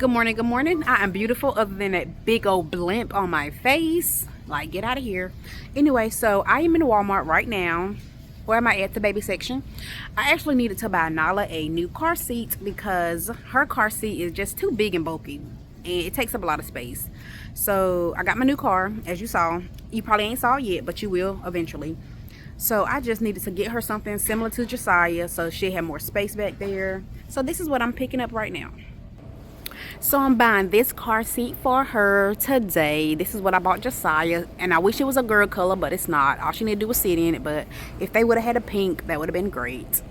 Good morning, good morning. I am beautiful other than that big old blimp on my face. Like, get out of here. Anyway, so I am in Walmart right now. Where am I at? The baby section. I actually needed to buy Nala a new car seat because her car seat is just too big and bulky. And it takes up a lot of space. So I got my new car, as you saw. You probably ain't saw it yet, but you will eventually. So I just needed to get her something similar to Josiah so she had more space back there. So this is what I'm picking up right now. So I'm buying this car seat for her today. This is what I bought Josiah, and I wish it was a girl color, but it's not. All she needed to do was sit in it, but if they would have had a pink, that would have been great.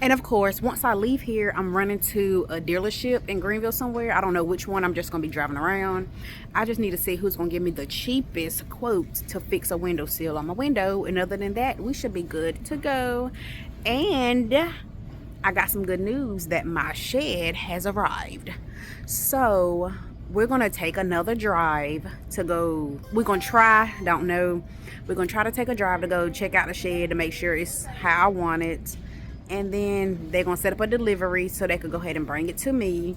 And of course, once I leave here, I'm running to a dealership in Greenville somewhere. I don't know which one. I'm just going to be driving around. I just need to see who's going to give me the cheapest quote to fix a window sill on my window. And other than that, we should be good to go. And I got some good news that my shed has arrived. So we're going to take another drive to go. We're going to try, don't know. We're going to try to take a drive to go check out the shed to make sure it's how I want it. And then they're going to set up a delivery so they could go ahead and bring it to me.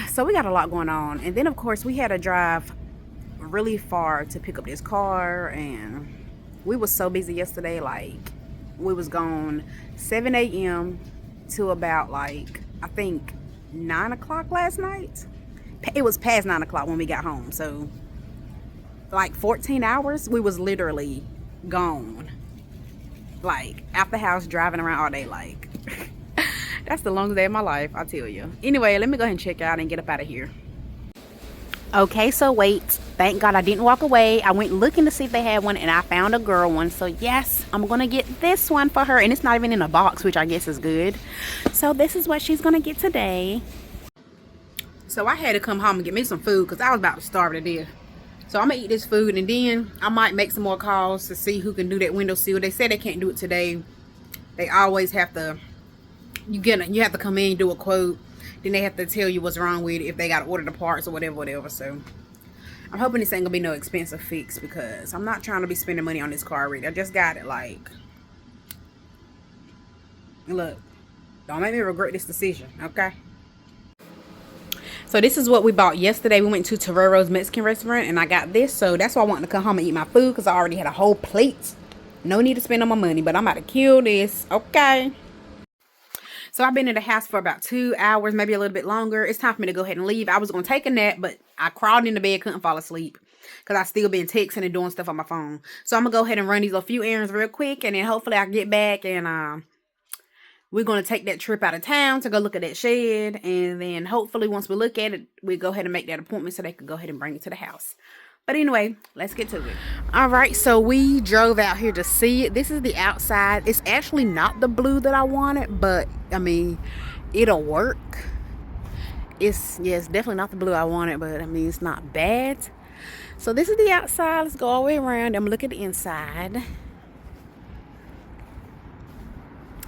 So we got a lot going on. And then, of course, we had to drive really far to pick up this car. And we was so busy yesterday. Like, we was gone 7 a.m. to about, like, I think 9 o'clock last night. It was past 9 o'clock when we got home. So, like, 14 hours, we was literally gone. Like, out the house, driving around all day. Like, that's the longest day of my life, I'll tell you. Anyway, let me go ahead and check out and get up out of here. Okay, so wait. Thank God I didn't walk away. I went looking to see if they had one, and I found a girl one. So, yes, I'm going to get this one for her. And it's not even in a box, which I guess is good. So, this is what she's going to get today. So, I had to come home and get me some food because I was about to starve to death. So I'm gonna eat this food, and then I might make some more calls to see who can do that window seal. They said they can't do it today. They always have to, you have to come in and do a quote. Then they have to tell you what's wrong with it, if they got to order the parts or whatever. So I'm hoping this ain't gonna be no expensive fix because I'm not trying to be spending money on this car already. I just got it. Like, look, don't make me regret this decision, okay? So this is what we bought yesterday. We went to Torero's Mexican restaurant and I got this. So that's why I wanted to come home and eat my food because I already had a whole plate. No need to spend on my money, but I'm about to kill this. Okay. So I've been in the house for about 2 hours, maybe a little bit longer. It's time for me to go ahead and leave. I was going to take a nap, but I crawled into bed, couldn't fall asleep because I still been texting and doing stuff on my phone. So I'm going to go ahead and run these a few errands real quick, and then hopefully I can get back and we're going to take that trip out of town to go look at that shed. And then hopefully once we look at it, we go ahead and make that appointment so they can go ahead and bring it to the house. But anyway, let's get to it. All right, so we drove out here to see it. This is the outside. It's actually not the blue that I wanted, but I mean, it'll work. It's definitely not the blue I wanted, but I mean, it's not bad. So this is the outside. Let's go all the way around and look at the inside.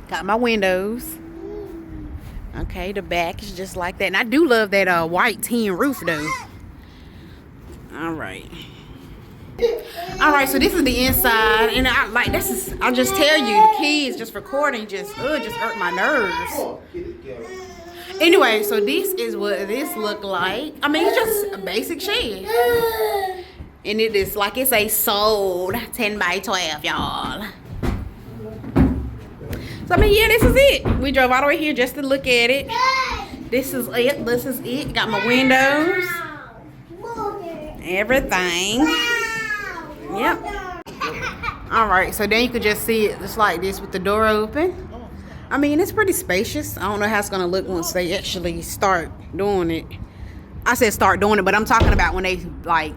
Got my windows. Okay, the back is just like that. And I do love that white tin roof though. Alright, so this is the inside. And I'll just tell you, the kids just recording just hurt my nerves. Anyway, so this is what this look like. I mean, it's just a basic shed. And it is like it's a sold 10 by 12, y'all. So, I mean, yeah, this is it. We drove all the way here just to look at it. This is it. Got my windows. Everything. Yep. Alright, so then you could just see it just like this with the door open. I mean, it's pretty spacious. I don't know how it's going to look once they actually start doing it. I said start doing it, but I'm talking about when they, like,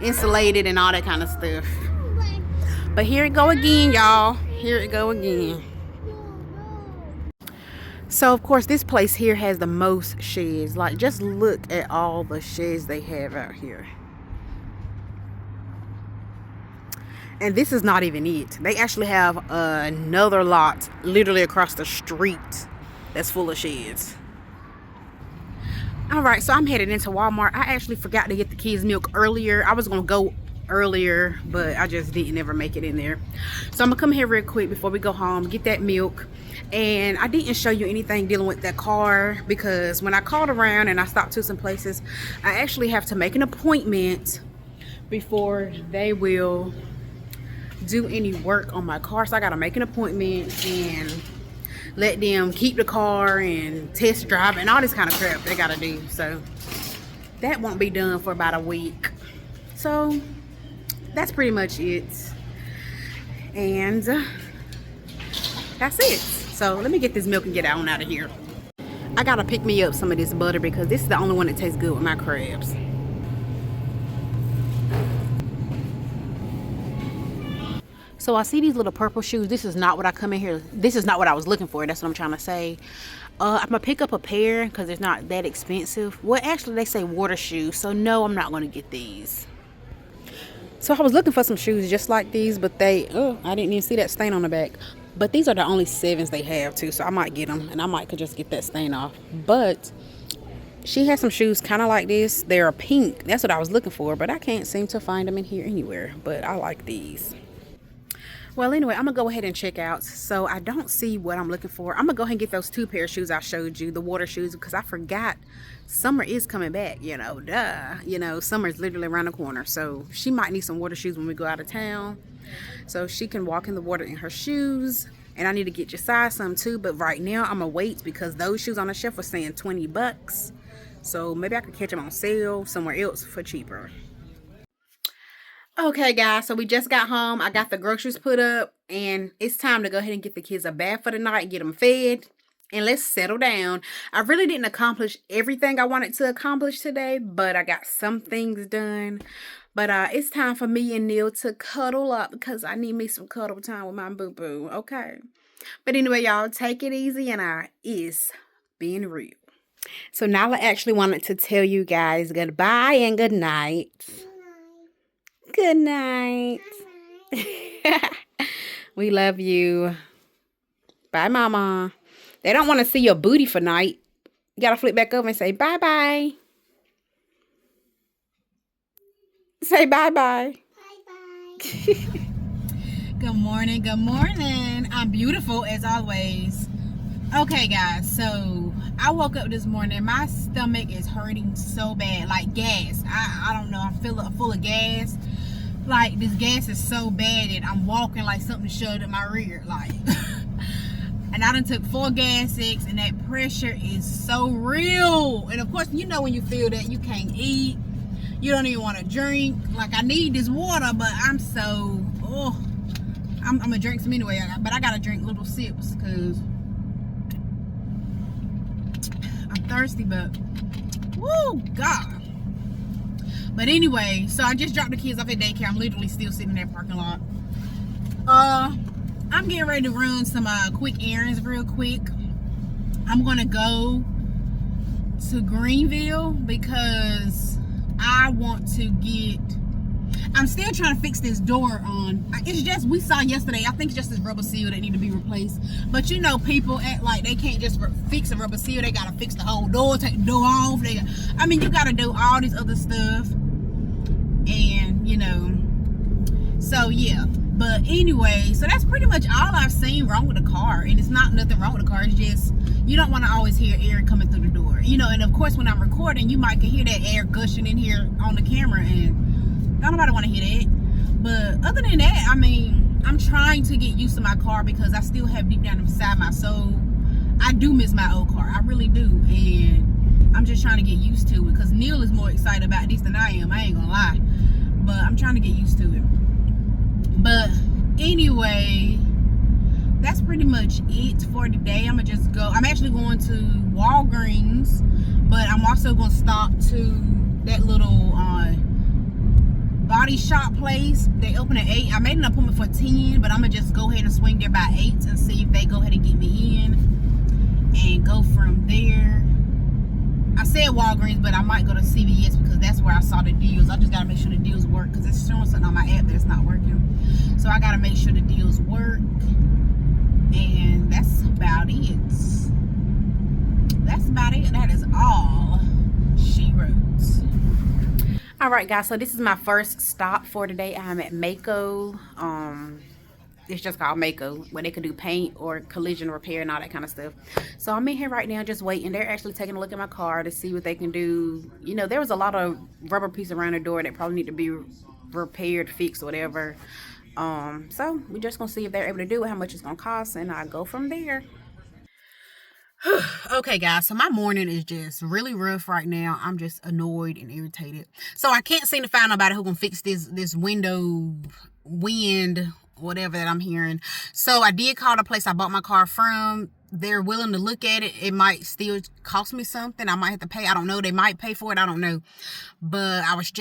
insulate it and all that kind of stuff. But here it go again, y'all. Here it go again. So, of course, this place here has the most sheds. Like, just look at all the sheds they have out here. And this is not even it. They actually have another lot literally across the street that's full of sheds. All right, so I'm headed into Walmart. I actually forgot to get the kids milk earlier. I was going to go earlier, but I just didn't ever make it in there. So I'm gonna come here real quick before we go home, get that milk. And I didn't show you anything dealing with that car because when I called around and I stopped to some places, I actually have to make an appointment before they will do any work on my car. So I gotta make an appointment and let them keep the car and test drive and all this kind of crap they gotta do. So that won't be done for about a week. So that's pretty much it. And that's it. So let me get this milk and get on out of here. I gotta pick me up some of this butter because this is the only one that tastes good with my crabs. So I see these little purple shoes. This is not what I come in here. This is not what I was looking for. That's what I'm trying to say. I'm gonna pick up a pair because it's not that expensive. Well, actually they say water shoes. So no, I'm not gonna get these. So I was looking for some shoes just like these, but I didn't even see that stain on the back. But these are the only 7s they have too, so I might get them, and I might could just get that stain off. But she has some shoes kind of like this. They're pink. That's what I was looking for, but I can't seem to find them in here anywhere. But I like these. Well, anyway, I'm gonna go ahead and check out. So I don't see what I'm looking for. I'm gonna go ahead and get those 2 pair of shoes I showed you, the water shoes, because I forgot summer is coming back, you know, duh. You know, summer is literally around the corner. So she might need some water shoes when we go out of town, so she can walk in the water in her shoes. And I need to get Josiah some too, but right now I'm gonna wait because those shoes on the shelf were saying 20 bucks. So maybe I could catch them on sale somewhere else for cheaper. Okay guys, so we just got home. I got the groceries put up and it's time to go ahead and get the kids a bath for the night and get them fed. And let's settle down. I really didn't accomplish everything I wanted to accomplish today, but I got some things done. But it's time for me and Neil to cuddle up because I need me some cuddle time with my boo-boo, okay? But anyway, y'all, take it easy and it's being real. So Nala actually wanted to tell you guys goodbye and good night. Good night. We love you. Bye, Mama. They don't want to see your booty for night. You got to flip back over and say bye-bye. Say bye-bye. Bye-bye. Good morning. Good morning. I'm beautiful as always. Okay, guys. So I woke up this morning. My stomach is hurting so bad. Like gas. I don't know. I'm feeling full of gas. Like this gas is so bad that I'm walking like something shoved in my rear. Like... And I done took 4 Gas-X and that pressure is so real. And of course, you know when you feel that you can't eat. You don't even want to drink. Like I need this water, but I'm so, I'm going to drink some anyway. But I got to drink little sips because I'm thirsty, but, woo, God. But anyway, so I just dropped the kids off at daycare. I'm literally still sitting in that parking lot. I'm getting ready to run some quick errands real quick. I'm going to go to Greenville because I want to get... I'm still trying to fix this door on. It's just, we saw yesterday, I think it's just this rubber seal that need to be replaced. But you know, people act like they can't just fix a rubber seal. They got to fix the whole door, take the door off. I mean, you got to do all this other stuff. And, you know, so yeah. But anyway, so that's pretty much all I've seen wrong with the car. And it's not nothing wrong with the car. It's just, you don't want to always hear air coming through the door. You know, and of course, when I'm recording, you might can hear that air gushing in here on the camera. And don't nobody want to hear that. But other than that, I mean, I'm trying to get used to my car because I still have deep down inside my soul, I do miss my old car. I really do. And I'm just trying to get used to it. Because Neil is more excited about this than I am. I ain't gonna lie. But I'm trying to get used to it. But anyway, that's pretty much it for today. I'm gonna just go. I'm actually going to Walgreens, but I'm also gonna stop to that little body shop place. They open at 8. I made an appointment for 10, but I'm gonna just go ahead and swing there by 8 and see if they go ahead and get me in and go from there. I said Walgreens, but I might go to CVS because that's where I saw the deals. I just gotta make sure the deals work because it's showing something on my app that's not working. So I gotta make sure the deals work. And that's about it. That's about it. That is all she wrote. All right, guys, so this is my first stop for today. I'm at Mako. It's just called Mako, where they could do paint or collision repair and all that kind of stuff. So I'm in here right now just waiting. They're actually taking a look at my car to see what they can do. You know, there was a lot of rubber pieces around the door that probably need to be repaired, fixed, whatever. So we're just gonna see if they're able to do it, how much it's gonna cost, and I'll go from there. Okay, guys, so my morning is just really rough right now. I'm just annoyed and irritated. So I can't seem to find nobody who can fix this window wind, whatever that I'm hearing. So I did call the place I bought my car from. They're willing to look at it. It might still cost me something. I might have to pay. I don't know. They might pay for it. I don't know. But I was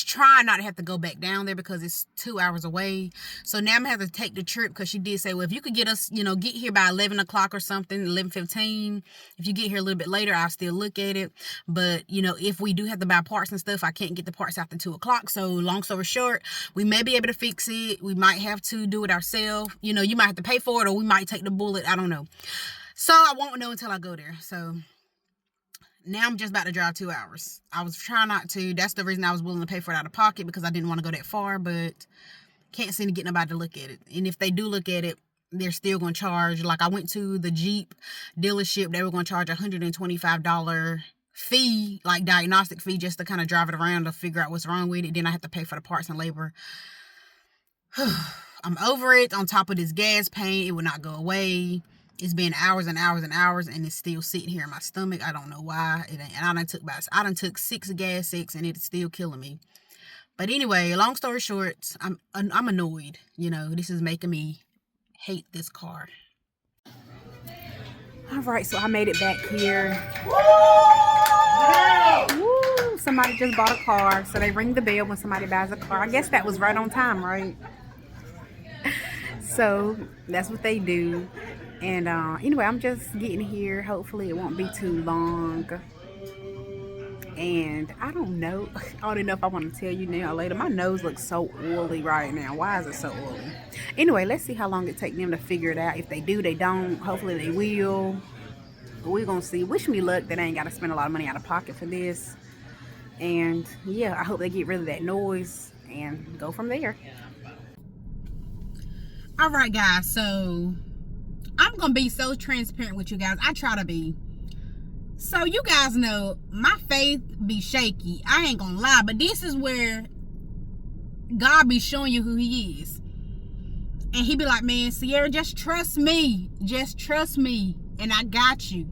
trying not to have to go back down there because it's 2 hours away. So now I'm going to have to take the trip because she did say, well, if you could get us, get here by 11 o'clock or something, 11:15. If you get here a little bit later, I'll still look at it. But, if we do have to buy parts and stuff, I can't get the parts after 2 o'clock. So long story short, we may be able to fix it. We might have to do it ourselves. You might have to pay for it, or we might take the bullet. I don't know. So I won't know until I go there. So now I'm just about to drive 2 hours. I was trying not to. That's the reason I was willing to pay for it out of pocket, because I didn't want to go that far, but can't seem to get nobody to look at it. And if they do look at it, they're still going to charge. Like, I went to the Jeep dealership. They were going to charge $125 fee, like diagnostic fee, just to kind of drive it around to figure out what's wrong with it. Then I have to pay for the parts and labor. I'm over it. On top of this gas pain, it will not go away. It's been hours and hours and hours, and it's still sitting here in my stomach. I don't know why. And I done took 6 gas sticks, and it's still killing me. But anyway, long story short, I'm annoyed. This is making me hate this car. All right, so I made it back here. Woo! Somebody just bought a car, so they ring the bell when somebody buys a car. I guess that was right on time, right? So that's what they do. And anyway, I'm just getting here. Hopefully it won't be too long. And I don't know. I don't know if I want to tell you now or later. My nose looks so oily right now. Why is it so oily? Anyway, let's see how long it takes them to figure it out. If they do, they don't. Hopefully they will. But we're going to see. Wish me luck that I ain't got to spend a lot of money out of pocket for this. And yeah, I hope they get rid of that noise and go from there. All right, guys. So I'm going to be so transparent with you guys. I try to be. So you guys know my faith be shaky. I ain't going to lie. But this is where God be showing you who he is. And he be like, man, Sierra, just trust me. Just trust me. And I got you.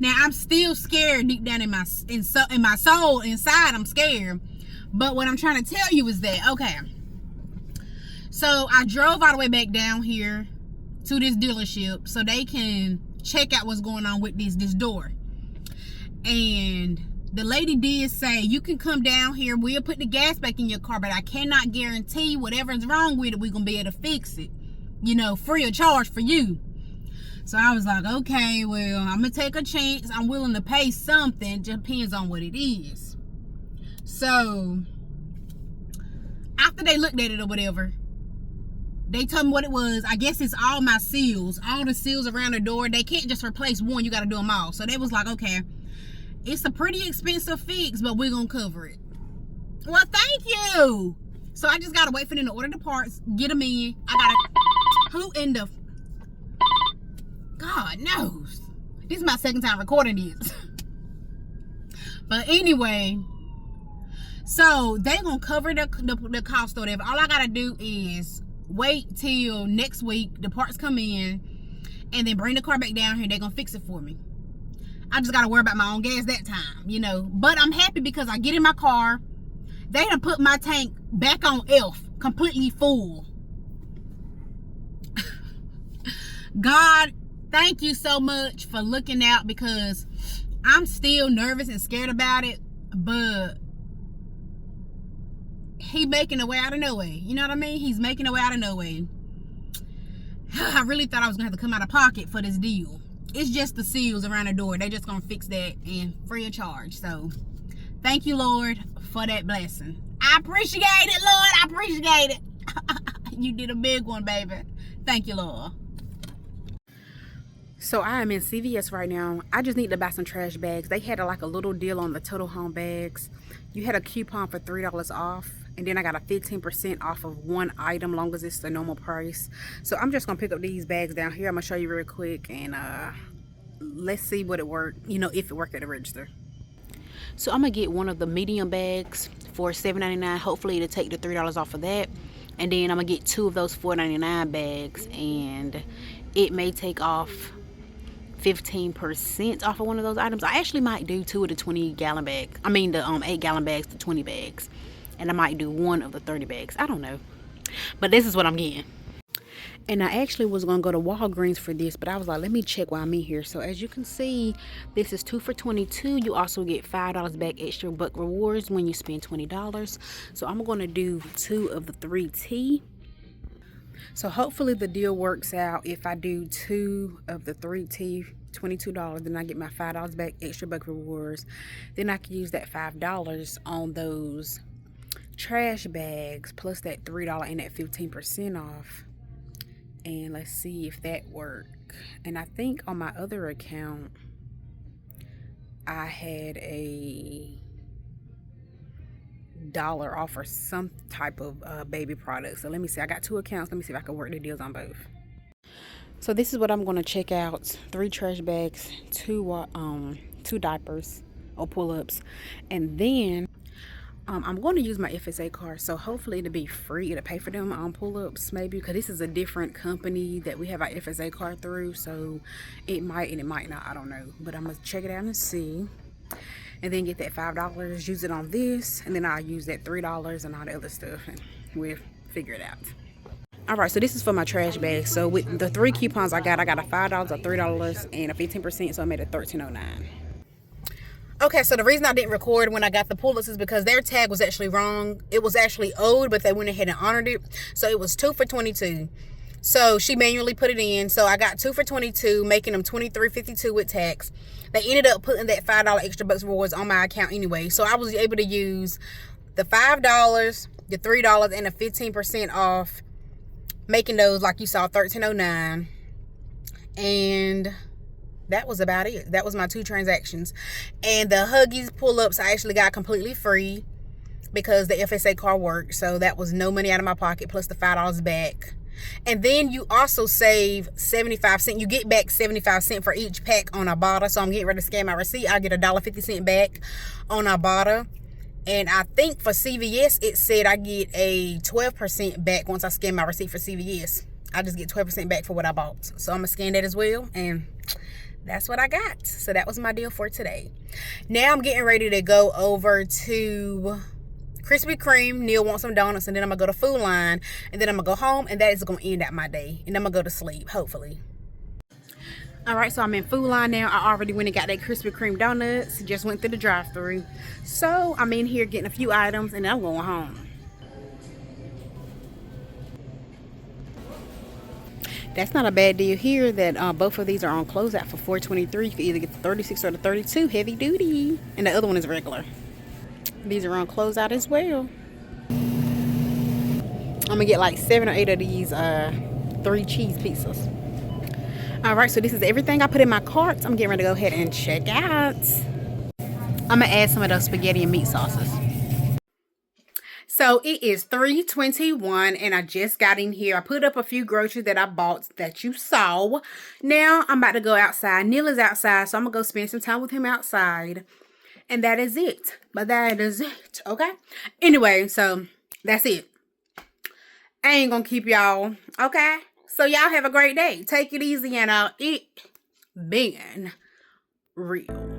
Now, I'm still scared deep down in my soul, inside, I'm scared. But what I'm trying to tell you is that, okay. So I drove all the way back down here to this dealership so they can check out what's going on with this door. And the lady did say, you can come down here, we'll put the gas back in your car, but I cannot guarantee whatever's wrong with it, we're gonna be able to fix it, free of charge for you. So I was like, okay, well, I'm gonna take a chance. I'm willing to pay something. Just depends on what it is. So after they looked at it or whatever, they told me what it was. I guess it's all my seals, all the seals around the door. They can't just replace one. You got to do them all. So they was like, okay, it's a pretty expensive fix, but we're going to cover it. Well, thank you. So I just got to wait for them to order the parts, get them in. I got to, who in the, God knows. This is my second time recording this. But anyway, so they going to cover the cost or whatever. All I got to do is wait till next week, the parts come in, and then bring the car back down here. They're gonna fix it for me. I just gotta worry about my own gas that time, but I'm happy because I get in my car, they done put my tank back on F, completely full. God, thank you so much for looking out, because I'm still nervous and scared about it, but he making a way out of no way. You know what I mean? He's making a way out of no way. I really thought I was going to have to come out of pocket for this deal. It's just the seals around the door. They're just going to fix that and free of charge. So, thank you, Lord, for that blessing. I appreciate it, Lord. I appreciate it. You did a big one, baby. Thank you, Lord. So I am in CVS right now. I just need to buy some trash bags. They had like a little deal on the Total Home bags. You had a coupon for $3 off, and then I got a 15% off of one item, long as it's the normal price. So I'm just gonna pick up these bags down here. I'm gonna show you real quick, and let's see what it worked. You know, if it worked at the register. So I'm gonna get one of the medium bags for $7.99. Hopefully it'll take the $3 off of that. And then I'm gonna get two of those $4.99 bags, and it may take off 15% off of one of those items. I actually might do two of the 20-gallon bags. I mean the 8-gallon bags, the 20 bags. And I might do one of the 30 bags. I don't know. But this is what I'm getting. And I actually was going to go to Walgreens for this, but I was like, let me check while I'm in here. So as you can see, this is 2 for $22. You also get $5 back extra buck rewards when you spend $20. So I'm going to do 2 of the 3T. So hopefully the deal works out. If I do 2 of the 3T, $22, then I get my $5 back extra buck rewards. Then I can use that $5 on those trash bags plus that $3 and that 15% off. And let's see if that worked. And I think on my other account I had a $1 off or some type of baby product. So let me see, I got 2 accounts. Let me see if I can work the deals on both. So this is what I'm going to check out: 3 trash bags, 2 diapers or pull-ups, and then I'm going to use my FSA card, so hopefully it'll be free. It'll pay for them on pull-ups maybe, because this is a different company that we have our FSA card through, so it might and it might not, I don't know. But I'm going to check it out and see, and then get that $5, use it on this, and then I'll use that $3 and all the other stuff, and we'll figure it out. Alright, so this is for my trash bag. So with the 3 coupons I got a $5, a $3, and a 15%, so I made it $13.09. Okay, so the reason I didn't record when I got the pull-ups is because their tag was actually wrong. It was actually owed, but they went ahead and honored it. So it was 2 for $22. So she manually put it in. So I got 2 for $22, making them $23.52 with tax. They ended up putting that $5 extra bucks rewards on my account anyway. So I was able to use the $5, the $3, and the 15% off, making those, like you saw, $13.09. And that was about it. That was my 2 transactions. And the Huggies pull-ups I actually got completely free because the FSA card worked. So that was no money out of my pocket, plus the $5 back. And then you also save 75 cents. You get back 75 cents for each pack on Ibotta. So I'm getting ready to scan my receipt. I get $1.50 back on Ibotta. And I think for CVS, it said I get a 12% back once I scan my receipt for CVS. I just get 12% back for what I bought. So I'm going to scan that as well. And that's what I got. So that was my deal for today. Now I'm getting ready to go over to Krispy Kreme. Neil wants some donuts, and then I'm gonna go to Food Line, and then I'm gonna go home, and that is gonna end out my day, and I'm gonna go to sleep, hopefully. All right, so I'm in Food Line now. I already went and got that Krispy Kreme donuts. Just went through the drive-thru. So I'm in here getting a few items, and then I'm going home. That's not a bad deal here that both of these are on closeout for $4.23. You can either get the 36 or the 32 heavy duty, and the other one is regular. These are on closeout as well. I'm gonna get like 7 or 8 of these 3 cheese pizzas. All right, so this is everything I put in my cart. I'm getting ready to go ahead and check out. I'm gonna add some of those spaghetti and meat sauces. So it is 3:21 and I just got in here. I put up a few groceries that I bought that you saw. Now I'm about to go outside. Neil is outside, so I'm gonna go spend some time with him outside. And that is it. But that is it, okay? Anyway, so that's it. I ain't gonna keep y'all, okay? So y'all have a great day. Take it easy, and it been real.